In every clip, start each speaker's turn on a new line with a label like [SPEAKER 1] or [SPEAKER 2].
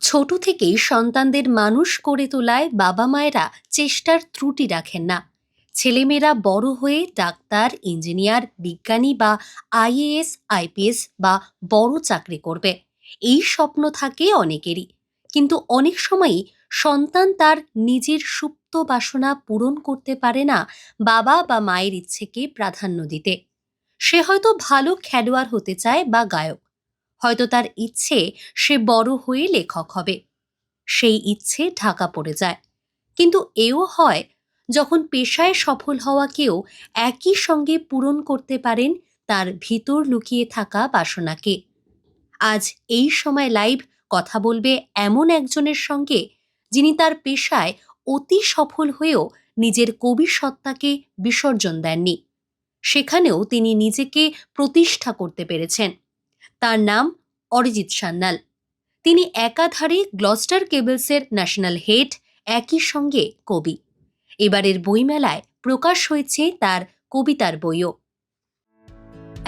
[SPEAKER 1] ছোট থেকেই সন্তানদের মানুষ করে তোলায় বাবা মায়েরা চেষ্টার ত্রুটি রাখেন না। ছেলেমেয়েরা বড় হয়ে ডাক্তার, ইঞ্জিনিয়ার, বিজ্ঞানী বা আইএএস, আইপিএস বা বড় চাকরি করবে, এই স্বপ্ন থাকে অনেকেরই। কিন্তু অনেক সময়ই সন্তান তার নিজের সুপ্ত বাসনা পূরণ করতে পারে না বাবা বা মায়ের ইচ্ছেকে প্রাধান্য দিতে। সে হয়তো ভালো খেলোয়াড় হতে চায় বা গায়ক, হয়তো তার ইচ্ছে সে বড় হয়ে লেখক হবে। সেই ইচ্ছে ঢাকা পড়ে যায়। কিন্তু এও হয় যখন পেশায় সফল হওয়া কেউ একই সঙ্গে পূরণ করতে পারেন তার ভিতর লুকিয়ে থাকা বাসনাকে। আজ এই সময় লাইভ কথা বলবে এমন একজনের সঙ্গে, যিনি তার পেশায় অতি সফল হয়েও নিজের কবি সত্তাকে বিসর্জন দেননি। সেখানেও তিনি নিজেকে প্রতিষ্ঠা করতে পেরেছেন। তার নাম অরিজিৎ সান্যাল। তিনি একাধারে গ্লস্টার কেবলসের ন্যাশনাল হেড, একই সঙ্গে কবি। এবারের বইমেলায় প্রকাশ হয়েছে তার কবিতার বইও।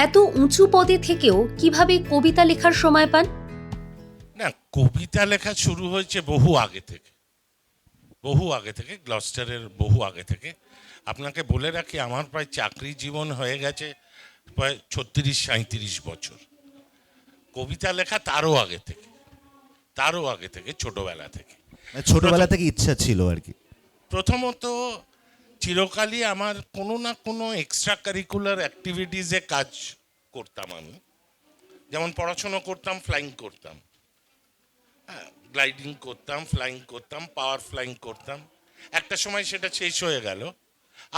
[SPEAKER 1] এত উঁচু পদে থেকেও কিভাবে কবিতা লেখার সময় পান?
[SPEAKER 2] না, কবিতা লেখা শুরু হয়েছে বহু আগে থেকে গ্লস্টারের বহু আগে থেকে। আপনাকে বলে রাখি, আমার প্রায় চাকরি জীবন হয়ে গেছে প্রায় 36-37 বছর। কবিতা লেখা তারও আগে থেকে ছোটবেলা থেকে।
[SPEAKER 3] ছোটবেলা থেকে ইচ্ছা ছিল আর কি।
[SPEAKER 2] প্রথমত চিরকালই আমার কোনো না কোনো এক্সট্রা কারিকুলার অ্যাক্টিভিটিসে কাজ করতাম আমি। যেমন পড়াশুনো করতাম, ফ্লাইং করতাম, গ্লাইডিং করতাম, ফ্লাইং করতাম, পাওয়ার ফ্লাইং করতাম। একটা সময় সেটা শেষ হয়ে গেল,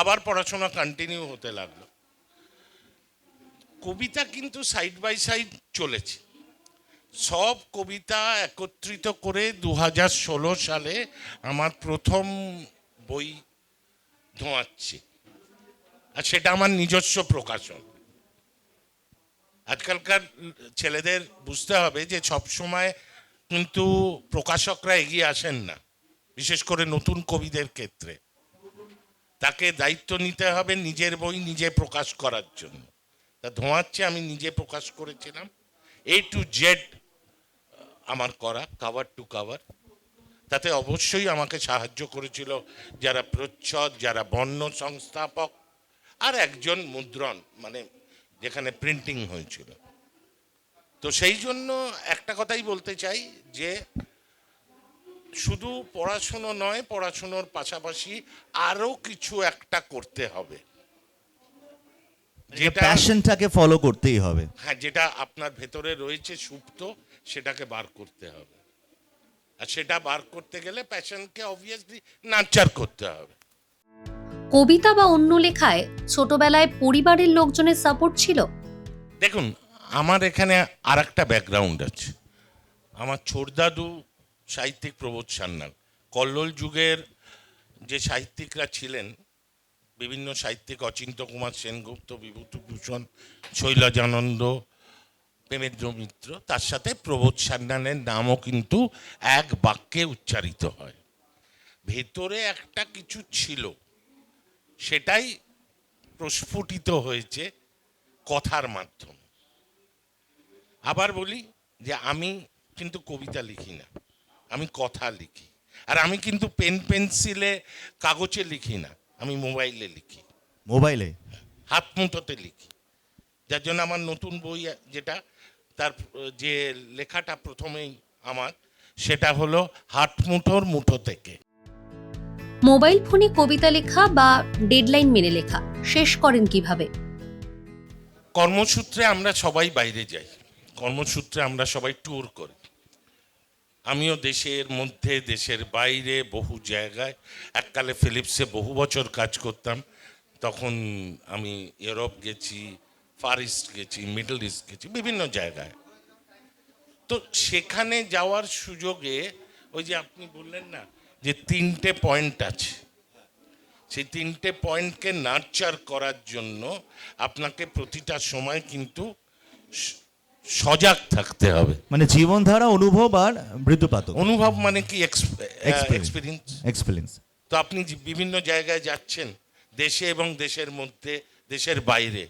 [SPEAKER 2] আবার পড়াশোনা কন্টিনিউ হতে লাগলো। কবিতা কিন্তু সাইড বাই সাইড চলেছে। সব কবিতা একত্রিত করে 2016 সালে আমার প্রথম বই ধোঁয়াচ্ছি, আর সেটা আমার নিজস্ব প্রকাশন। আজকালকার ছেলেদের বুঝতে হবে যে সবসময় কিন্তু প্রকাশকরা এগিয়ে আসেন না, বিশেষ করে নতুন কবিদের ক্ষেত্রে। তাকে দায়িত্ব নিতে হবে নিজের বই নিজে প্রকাশ করার জন্য। তা ধোঁয়াচ্ছে আমি নিজে প্রকাশ করেছিলাম, A to Z আমার করা, কভার টু কভার। তাতে অবশ্যই আমাকে সাহায্য করেছিল যারা প্রচ্ছদ, যারা বর্ণ সংস্থাপক, আর একজন মুদ্রণ, মানে যেখানে প্রিন্টিং হয়েছিল। তো সেই জন্য একটা কথাই বলতে চাই যে শুধু পড়াশুনো নয়, পড়াশুনোর পাশাপাশি আরও কিছু একটা করতে হবে,
[SPEAKER 3] যেটা প্যাশনটাকে ফলো করতেই হবে।
[SPEAKER 2] হ্যাঁ, যেটা আপনার ভেতরে রয়েছে সুপ্ত, সেটাকে বার করতে হবে। আর সেটা বার করতে গেলে প্যাশনকে অবভিয়াসলি নার্চার করতে হবে।
[SPEAKER 1] কবিতা বা অন্য লেখায় ছোটবেলায় পরিবারের লোকজনের সাপোর্ট ছিল?
[SPEAKER 2] দেখুন, আমার এখানে আর একটা ব্যাকগ্রাউন্ড আছে। আমার ছোটদাদু সাহিত্যিক প্রবোধ সান্যাল। কল্লোল যুগের যে সাহিত্যিকরা ছিলেন, বিভিন্ন সাহিত্যিক, অচিন্ত্য কুমার সেনগুপ্ত, বিভূতিভূষণ, শৈলজানন্দ, প্রেমেন্দ্র মিত্র, তার সাথে প্রবোধ সান্যালের নামও কিন্তু এক বাক্যে উচ্চারিত হয়। ভেতরে একটা কিছু ছিল, সেটাই প্রস্ফুটিত হয়েছে কথার মাধ্যমে। আবার বলি যে আমি কিন্তু কবিতা লিখি না, আমি কথা লিখি। আর আমি কিন্তু পেন পেন্সিলে, কাগজে লিখি না, আমি মোবাইলে লিখি,
[SPEAKER 3] মোবাইলে
[SPEAKER 2] হাত মুঠোতে লিখি। যার জন্য আমার নতুন বই যেটা, তার যে লেখাটা প্রথমেই আমার, সেটা হলো হাত মুঠোর মুঠো থেকে।
[SPEAKER 1] মোবাইল ফোনে কবিতা লেখা বা ডেডলাইন মেনে লেখা শেষ করেন কিভাবে?
[SPEAKER 2] কর্মসূত্রে আমরা সবাই বাইরে যাই, কর্মসূত্রে আমরা সবাই ট্যুর করি। আমিও দেশের মধ্যে, দেশের বাইরে বহু জায়গায়, এককালে ফিলিপসে বহু বছর কাজ করতাম। তখন আমি ইউরোপ গেছি, ফার ইস্ট গেছি, মিডল ইস্ট গেছি, বিভিন্ন জায়গায়। তো সেখানে যাওয়ার সুযোগে ওই যে আপনি বললেন না যে 3টে পয়েন্ট আছে, সেই 3টে পয়েন্টকে নার্চার করার জন্য আপনাকে প্রতিটা সময় কিন্তু সজাগ থাকতে হবে।
[SPEAKER 3] মানে জীবনধারা, অনুভব আর মৃদুপাত।
[SPEAKER 2] অনুভব মানে কি? এক্সপিরিয়েন্স।
[SPEAKER 3] এক্সপিরিয়েন্স।
[SPEAKER 2] তো আপনি বিভিন্ন জায়গায় যাচ্ছেন, দেশে এবং দেশের মধ্যে, দেশের বাইরে।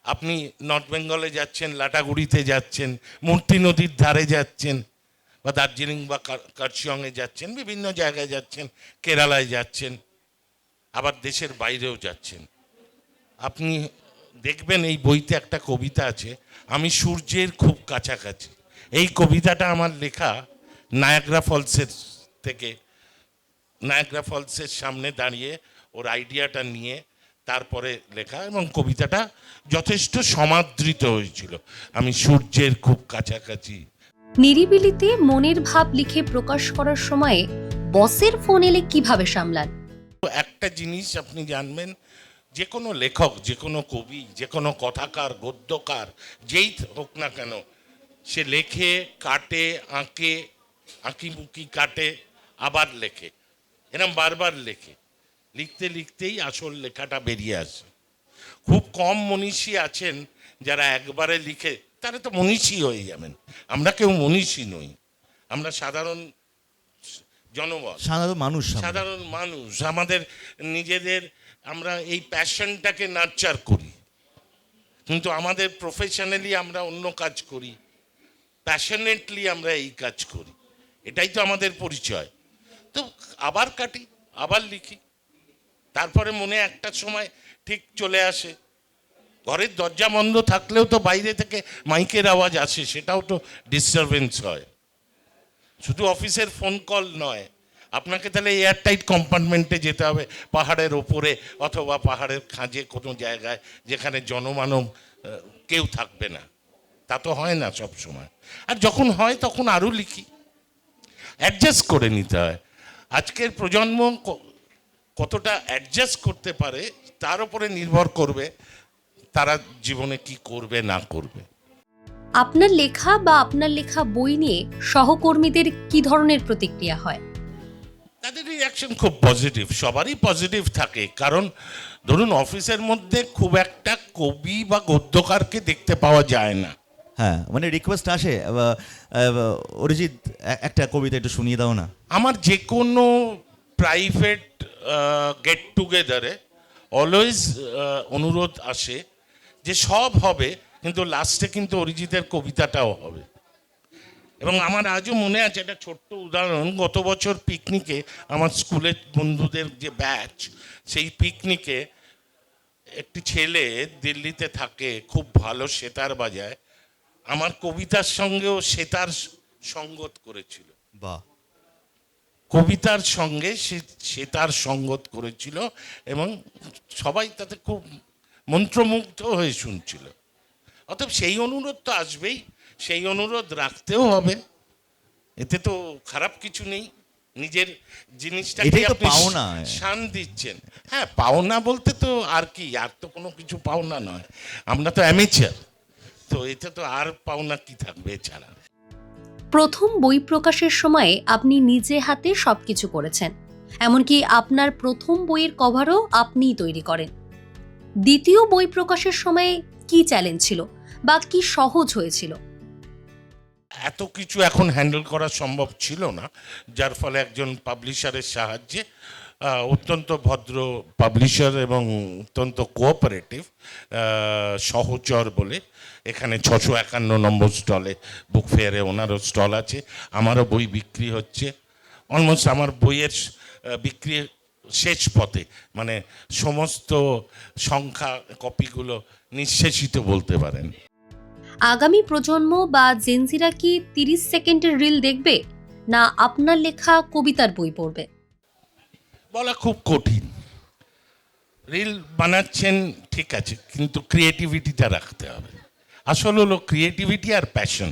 [SPEAKER 2] আপনি নর্থ বেঙ্গলে যাচ্ছেন, লাটাগুড়িতে যাচ্ছেন, মূর্তি নদীর ধারে যাচ্ছেন, বা দার্জিলিং বা কার্শিয়ংয়ে যাচ্ছেন, বিভিন্ন জায়গায় যাচ্ছেন, কেরালায় যাচ্ছেন, আবার দেশের বাইরেও যাচ্ছেন, আপনি দেখবেন এই বইতে একটা কবিতা আছে, আমি সূর্যের খুব কাছাকাছি। এই কবিতাটা আমার লেখা নায়াগ্রা ফলসের থেকে, নায়াগ্রা ফলসের সামনে দাঁড়িয়ে ওর আইডিয়াটা নিয়ে তারপরে লেখা, এবং কবিতাটা যথেষ্ট সমাদৃত হয়েছিল, আমি সূর্যের খুব কাছাকাছি।
[SPEAKER 1] নিরিবিলিতে মনের ভাব লিখে প্রকাশ করার সময়ে বসের ফোন এলে কিভাবে সামলান?
[SPEAKER 2] তো একটা জিনিস আপনি জানবেন, যে কোনো লেখক, যে কোনো কবি, যে কোনো কথাকার, গদ্যকার, যেই হোক না কেন, সে লেখে, কাটে, আঁকে, আঁকিবুকি কাটে, আবার লেখে, এরম বারবার লেখে, লিখতে লিখতেই আসল লেখাটা বেরিয়ে আসে। খুব কম মনীষী আছেন যারা একবারে লিখে, তারা তো মনীষী হয়ে যাবেন। আমরা কেউ মনীষী নই, আমরা সাধারণ জনগণ,
[SPEAKER 3] সাধারণ মানুষ আমরা।
[SPEAKER 2] সাধারণ মানুষ। আমাদের নিজেদের, আমরা এই প্যাশনটাকে নার্চার করি, কিন্তু আমাদের প্রফেশনালি আমরা অন্য কাজ করি, প্যাশনেটলি আমরা এই কাজ করি, এটাই তো আমাদের পরিচয়। তো আবার কাটি, আবার লিখি, তারপরে মনে একটা সময় ঠিক চলে আসে। ঘরের দরজা বন্ধ থাকলেও তো বাইরে থেকে মাইকের আওয়াজ আসে, সেটাও তো ডিস্টারবেন্স হয়। শুধু অফিসের ফোন কল নয়, আপনাকে তাহলে এয়ারটাইট কম্পার্টমেন্টে যেতে হবে, পাহাড়ের ওপরে অথবা পাহাড়ের খাঁজে কোনো জায়গায় যেখানে জনমানব কেউ থাকবে না। তা তো হয় না সব সময়, আর যখন হয় তখন আরও লিখি, অ্যাডজাস্ট করে নিতে হয়। আজকের প্রজন্ম কতটা অ্যাডজাস্ট করতে পারে তার উপরে নির্ভর করবে তারা জীবনে কি করবে না করবে।
[SPEAKER 1] আপনার লেখা বা আপনার লেখা বই নিয়ে সহকর্মীদের কি ধরনের প্রতিক্রিয়া হয়?
[SPEAKER 2] তাদের রিয়াকশন খুব পজিটিভ, সবারই পজিটিভ থাকে, কারণ ধরুন অফিসের মধ্যে খুব একটা কবি বা গদ্যকারকে দেখতে পাওয়া যায় না।
[SPEAKER 3] হ্যাঁ, মানে রিকোয়েস্ট আসে, অরিজিৎ একটা কবিতা একটু শুনিয়ে দাও না।
[SPEAKER 2] আমার যে কোনো প্রাইভেট গেট টুগেদারে অলওয়েজ অনুরোধ আসে যে সব হবে, কিন্তু লাস্টে কিন্তু অরিজিতের কবিতাটাও হবে। এবং আমার আজও মনে আছে একটা ছোট্ট উদাহরণ, গত বছর পিকনিকে আমার স্কুলের বন্ধুদের যে ব্যাচ, সেই পিকনিকে একটি ছেলে দিল্লিতে থাকে, খুব ভালো সেতার বাজায়, আমার কবিতার সঙ্গেও সেতার সঙ্গত করেছিল।
[SPEAKER 3] বাহ।
[SPEAKER 2] কবিতার সঙ্গে সেতার সঙ্গত করেছিল, এবং সবাই তাতে খুব মন্ত্রমুগ্ধ হয়ে শুনছিল। অতএব সেই অনুরোধ তো আসবেই, সেই অনুরোধ রাখতেও হবে, এতে তো খারাপ কিছু নেই। নিজের জিনিসটাকে
[SPEAKER 3] এটাই তো
[SPEAKER 2] আপনি
[SPEAKER 3] পাওনা।
[SPEAKER 2] শান দিচ্ছেন। হ্যাঁ, পাওনা বলতে তো আর কি, আর তো কোনো কিছু পাওনা নয়, আমরা তো অ্যামেচার, তো এতে তো আর পাওনা কি থাকবে এছাড়া।
[SPEAKER 1] প্রথম বই প্রকাশের সময়ে আপনি নিজে হাতে সবকিছু করেছেন, এমনকি আপনার প্রথম বইয়ের কভারও আপনিই তৈরি করেন। দ্বিতীয় বই প্রকাশের সময়ে কি চ্যালেঞ্জ ছিল বা কি সহজ হয়েছিল?
[SPEAKER 2] এত কিছু এখন হ্যান্ডেল করা সম্ভব ছিল না, যার ফলে একজন পাবলিশারের সাহায্যে, অত্যন্ত ভদ্র পাবলিশার এবং অত্যন্ত কোঅপারেটিভ, সহচর বলে, এখানে 651 নম্বর স্টলে, বুক ফেয়ারে ওনারও স্টল আছে, আমারও বই বিক্রি হচ্ছে। অলমোস্ট আমার বইয়ের বিক্রি শেষ পথে, মানে সমস্ত সংখ্যা কপিগুলো নিঃশেষিত বলতে পারেন।
[SPEAKER 1] আগামী প্রজন্ম বা জেনজিরা কি 30 সেকেন্ডের রিল দেখবে, না আপনার লেখা কবিতার বই পড়বে?
[SPEAKER 2] বলা খুব কঠিন। রিল বানাচ্ছেন ঠিক আছে, কিন্তু ক্রিয়েটিভিটিটা রাখতে হবে। আসল হলো ক্রিয়েটিভিটি আর প্যাশন।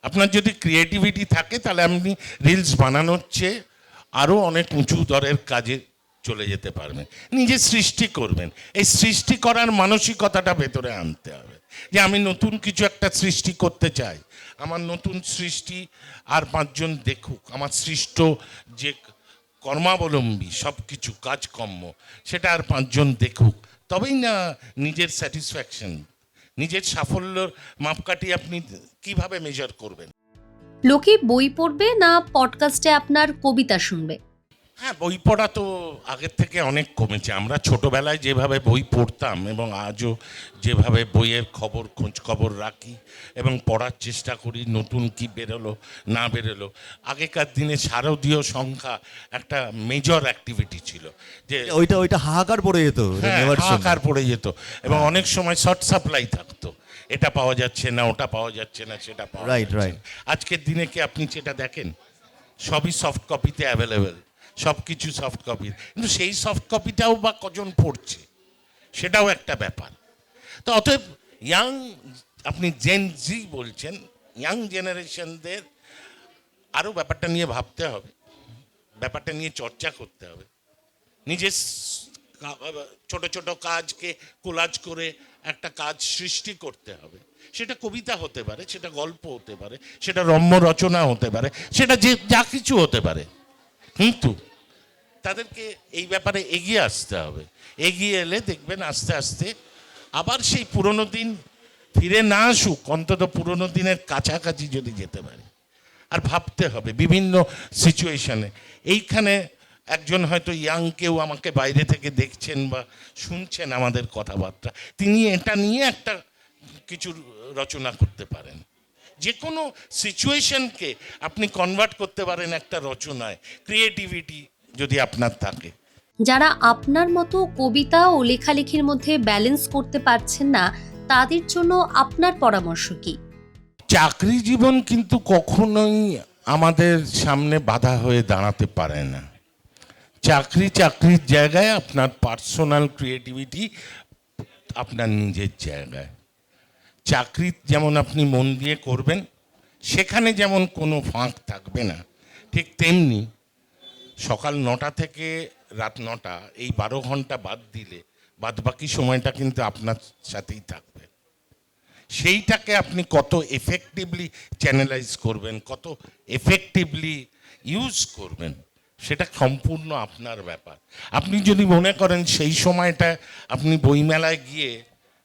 [SPEAKER 2] আপনার যদি ক্রিয়েটিভিটি থাকে তাহলে আপনি রিলস বানানোর চেয়ে আরও অনেক উঁচু দরের কাজে চলে যেতে পারবেন, নিজে সৃষ্টি করবেন। এই সৃষ্টি করার মানসিকতাটা ভেতরে আনতে হবে, যে আমি নতুন কিছু একটা সৃষ্টি করতে চাই, আমার নতুন সৃষ্টি আর 5 জন দেখুক, আমার সৃষ্ট যে কর্মাবলম্বী সব কিছু কাজকর্ম, সেটা আর 5 জন দেখুক, তবেই না নিজের স্যাটিসফ্যাকশন, নিজের সাফল্যর মাপকাঠি আপনি কিভাবে মেজার করবেন।
[SPEAKER 1] লোকে বই পড়বে না পডকাস্টে আপনার কবিতা শুনবে?
[SPEAKER 2] হ্যাঁ, বই পড়া তো আগের থেকে অনেক কমেছে। আমরা ছোটবেলায় যেভাবে বই পড়তাম এবং আজও যেভাবে বইয়ের খোঁজ খবর রাখি এবং পড়ার চেষ্টা করি, নতুন কি বেরোলো না বেরোলো। আগেকার দিনে শারদীয় সংখ্যা একটা মেজর অ্যাক্টিভিটি ছিল, যে
[SPEAKER 3] ওইটা হাহাকার পড়ে যেত
[SPEAKER 2] হ্যাঁ,
[SPEAKER 3] নেওয়ার সময়।
[SPEAKER 2] হাহাকার পড়ে যেত এবং অনেক সময় শর্ট সাপ্লাই থাকতো, এটা পাওয়া যাচ্ছে না, ওটা পাওয়া যাচ্ছে না, সেটা পাওয়া
[SPEAKER 3] Right,
[SPEAKER 2] যাচ্ছে
[SPEAKER 3] right.
[SPEAKER 2] না। আজকের দিনে কি আপনি সেটা দেখেন? সবই সফট কপিতে অ্যাভেলেবেল, সব কিছু সফট কপি, কিন্তু সেই সফট কপিটাও বা কজন পড়ছে, সেটাও একটা ব্যাপার। তো অতএব আপনি জেন জি বলছেন, ইয়াং জেনারেশনদের আরও ব্যাপারটা নিয়ে ভাবতে হবে, ব্যাপারটা নিয়ে চর্চা করতে হবে। নিজের ছোট ছোট কাজকে কোলাজ করে একটা কাজ সৃষ্টি করতে হবে। সেটা কবিতা হতে পারে, সেটা গল্প হতে পারে, সেটা রম্য রচনা হতে পারে, সেটা যে যা কিছু হতে পারে, কিন্তু তাদেরকে এই ব্যাপারে এগিয়ে আসতে হবে। এগিয়ে এলে দেখবেন আস্তে আস্তে আবার সেই পুরনো দিন ফিরে না আসুক, অন্তত পুরনো দিনের কাছাকাছি যদি যেতে পারে। আর ভাবতে হবে বিভিন্ন সিচুয়েশনে। এইখানে একজন হয়তো ইয়াং কেউ আমাকে বাইরে থেকে দেখছেন বা শুনছেন আমাদের কথাবার্তা, তিনি এটা নিয়ে একটা কিছু রচনা করতে পারেন। যে কোনো সিচুয়েশনকে আপনি কনভার্ট করতে পারেন একটা রচনায়, ক্রিয়েটিভিটি যদি আপনার থাকে।
[SPEAKER 1] যারা আপনার মতো কবিতা ও লেখালেখির মধ্যে ব্যালেন্স করতে পারছেন না, তাদের জন্য আপনার পরামর্শ কি?
[SPEAKER 2] চাকরি জীবন কিন্তু কখনোই আমাদের সামনে বাধা হয়ে দাঁড়াতে পারে না। চাকরির জায়গায় আপনার পার্সোনাল ক্রিয়েটিভিটি আপনার নিজের জায়গায়। চাকরি যেমন আপনি মন দিয়ে করবেন, সেখানে যেমন কোনো ফাঁক থাকবে না, ঠিক তেমনি সকাল 9টা থেকে রাত 9টা এই 12 ঘন্টা বাদ দিলে বাদবাকি সময়টা কিন্তু আপনার সাথেই থাকবে। সেইটাকে আপনি কত এফেক্টিভলি চ্যানেলাইজ করবেন, কত এফেক্টিভলি ইউজ করবেন, সেটা সম্পূর্ণ আপনার ব্যাপার। আপনি যদি মনে করেন সেই সময়টা আপনি বইমেলায় গিয়ে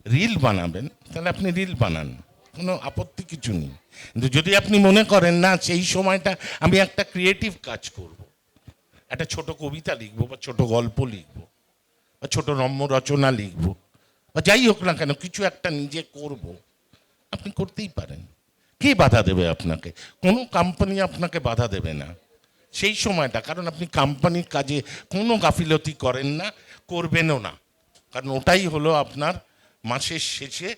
[SPEAKER 2] রিল বানাবেন, তাহলে আপনি রিল বানান, কোনো আপত্তি কিছু নেই। কিন্তু যদি আপনি মনে করেন না সেই সময়টা আমি একটা ক্রিয়েটিভ কাজ করব, একটা ছোট কবিতা লিখবো বা ছোট গল্প লিখবো বা ছোট রম্য রচনা লিখবো বা যাই হোক না কেন, কিছু একটা নিজে করব, আপনি করতেই পারেন। কে বাধা দেবে আপনাকে? কোনো কোম্পানি আপনাকে বাধা দেবে না সেই সময়টা, কারণ আপনি কোম্পানির কাজে কোনো গাফিলতি করেন না, করবেনও না। কারণ ওটাই হলো আপনার মাসের শেষে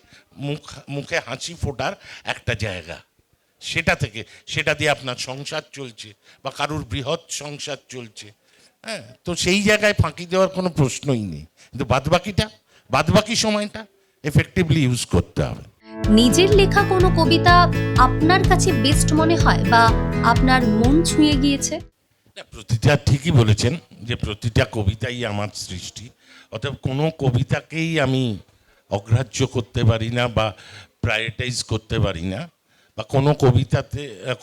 [SPEAKER 2] মুখে হাসি ফোটার একটা জায়গা। সেটা দিয়ে আপনার সংসার চলছে বা কারুর বৃহৎ সংসার চলছে। হ্যাঁ, তো সেই জায়গায় ফাঁকি দেওয়ার কোনো প্রশ্নই নেই। কিন্তু বাদবাকি সময়টা এফেক্টিভলি ইউজ করতে হবে।
[SPEAKER 1] নিজের লেখা কোনো কবিতা আপনার কাছে বেস্ট মনে হয় বা আপনার মন ছুঁয়ে গিয়েছে?
[SPEAKER 2] না, প্রতিটা ঠিকই বলেছেন যে প্রতিটা কবিতাই আমার সৃষ্টি। অতএব কোনো কবিতাকেই আমি অগ্রাহ্য করতে পারি না বা প্রায়োরিটাইজ করতে পারি না, বা কোনো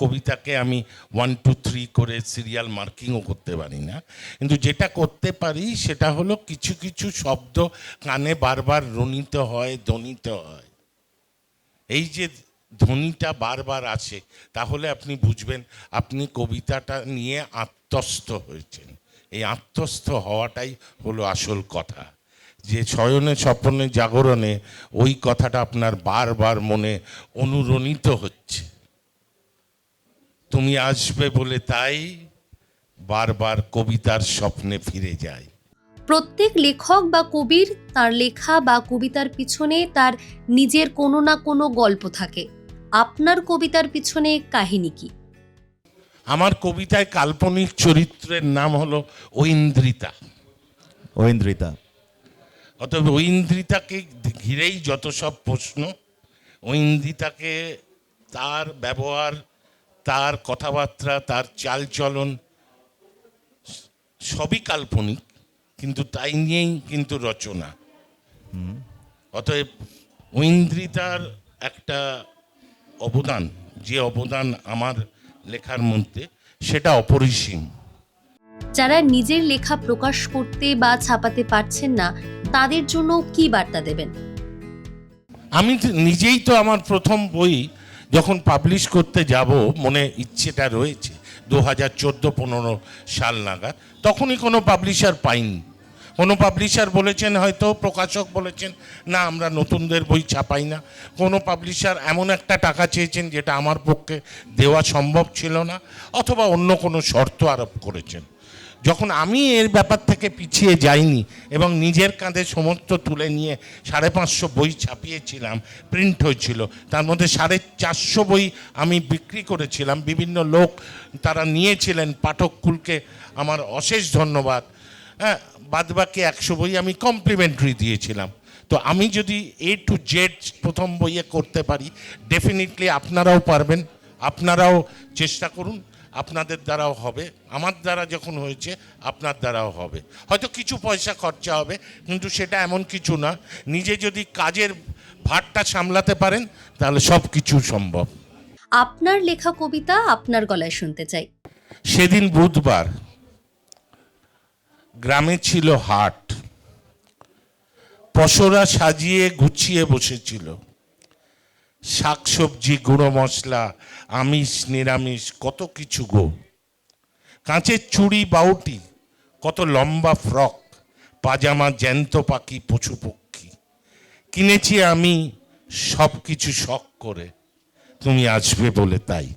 [SPEAKER 2] কবিতাকে আমি 1, 2, 3 করে সিরিয়াল মার্কিংও করতে পারি না। কিন্তু যেটা করতে পারি সেটা হলো কিছু কিছু শব্দ কানে বারবার রনিত হয়, ধ্বনিত হয়। এই যে ধ্বনিটা বারবার আসে, তাহলে আপনি বুঝবেন আপনি কবিতাটা নিয়ে আত্মস্থ হয়েছেন। এই আত্মস্থ হওয়াটাই হলো আসল কথা, যে শয়নে স্বপ্নে জাগরণে ওই কথাটা আপনার বারবার মনে অনুরণিত হচ্ছে। তুমি আসবে বলে তাই বারবার কবিতার স্বপ্নে ফিরে যায়।
[SPEAKER 1] প্রত্যেক লেখক বা কবির তার লেখা বা কবিতার পিছনে তার নিজের কোনো না কোনো গল্প থাকে। আপনার কবিতার পিছনে কাহিনী কি?
[SPEAKER 2] আমার কবিতায় কাল্পনিক চরিত্রের নাম হলো ঐন্দ্রিতা।
[SPEAKER 3] ঐন্দ্রিতা।
[SPEAKER 2] অতএব ঐন্দ্রিতাকে ঘিরেই যত সব প্রশ্ন। ঐন্দ্রিতাকে, তার ব্যবহার, তার কথাবার্তা, তার চালচলন সবই কাল্পনিক, কিন্তু তাই নিয়েই কিন্তু রচনা। অতএব ঐন্দ্রিতার একটা অবদান, যে অবদান আমার লেখার মধ্যে, সেটা অপরিসীম।
[SPEAKER 1] যারা নিজের লেখা প্রকাশ করতে বা ছাপাতে পারছেন না, তাদের জন্য কি বার্তা দেবেন?
[SPEAKER 2] আমি নিজেই তো আমার প্রথম বই যখন পাবলিশ করতে যাব, মনে ইচ্ছেটা রয়েছে, 2014-15 সাল নাগাদ। তখনই কোনো পাবলিশার পাইনি। কোনো পাবলিশার বলেছেন, হয়তো প্রকাশক বলেছেন না আমরা নতুনদের বই ছাপাই না। কোনো পাবলিশার এমন একটা টাকা চেয়েছেন যেটা আমার পক্ষে দেওয়া সম্ভব ছিল না, অথবা অন্য কোনো শর্ত আরোপ করেছেন। যখন আমি এর ব্যাপার থেকে পিছিয়ে যাইনি এবং নিজের কাঁধে সমস্ত তুলে নিয়ে 550 বই ছাপিয়েছিলাম, প্রিন্ট হয়েছিল, তার মধ্যে 450 বই আমি বিক্রি করেছিলাম। বিভিন্ন লোক তারা নিয়েছিলেন, পাঠককুলকে আমার অশেষ ধন্যবাদ। হ্যাঁ, বাদবাকি 100 বই আমি কমপ্লিমেন্টারি দিয়েছিলাম। তো আমি যদি A to Z প্রথম বইয়ে করতে পারি, ডেফিনেটলি আপনারাও পারবেন। আপনারাও চেষ্টা করুন, আপনাদের দ্বারাও হবে। আমার দ্বারা যখন হয়েছে আপনার দ্বারাও হবে। হয়তো কিছু পয়সা খরচা হবে, কিন্তু সেটা এমন কিছু না। নিজে যদি কাজের ভারটা সামলাতে পারেন তাহলে সব কিছু সম্ভব।
[SPEAKER 1] আপনার লেখা কবিতা আপনার গলায় শুনতে চাই।
[SPEAKER 2] সেদিন বুধবার, গ্রামে ছিল হাট। পশরা সাজিয়ে গুছিয়ে বসেছিল। শাকসবজি, গুঁড়ো মশলা, আমিষ নিরামিষ কত কিছু গো। কাঁচের চুড়ি বাউটি, কত লম্বা ফ্রক, পাজামা, জ্যান্ত পাখি, পশু পক্ষী। কিনেছি আমি সব কিছু শখ করে, তুমি আসবে বলে তাই।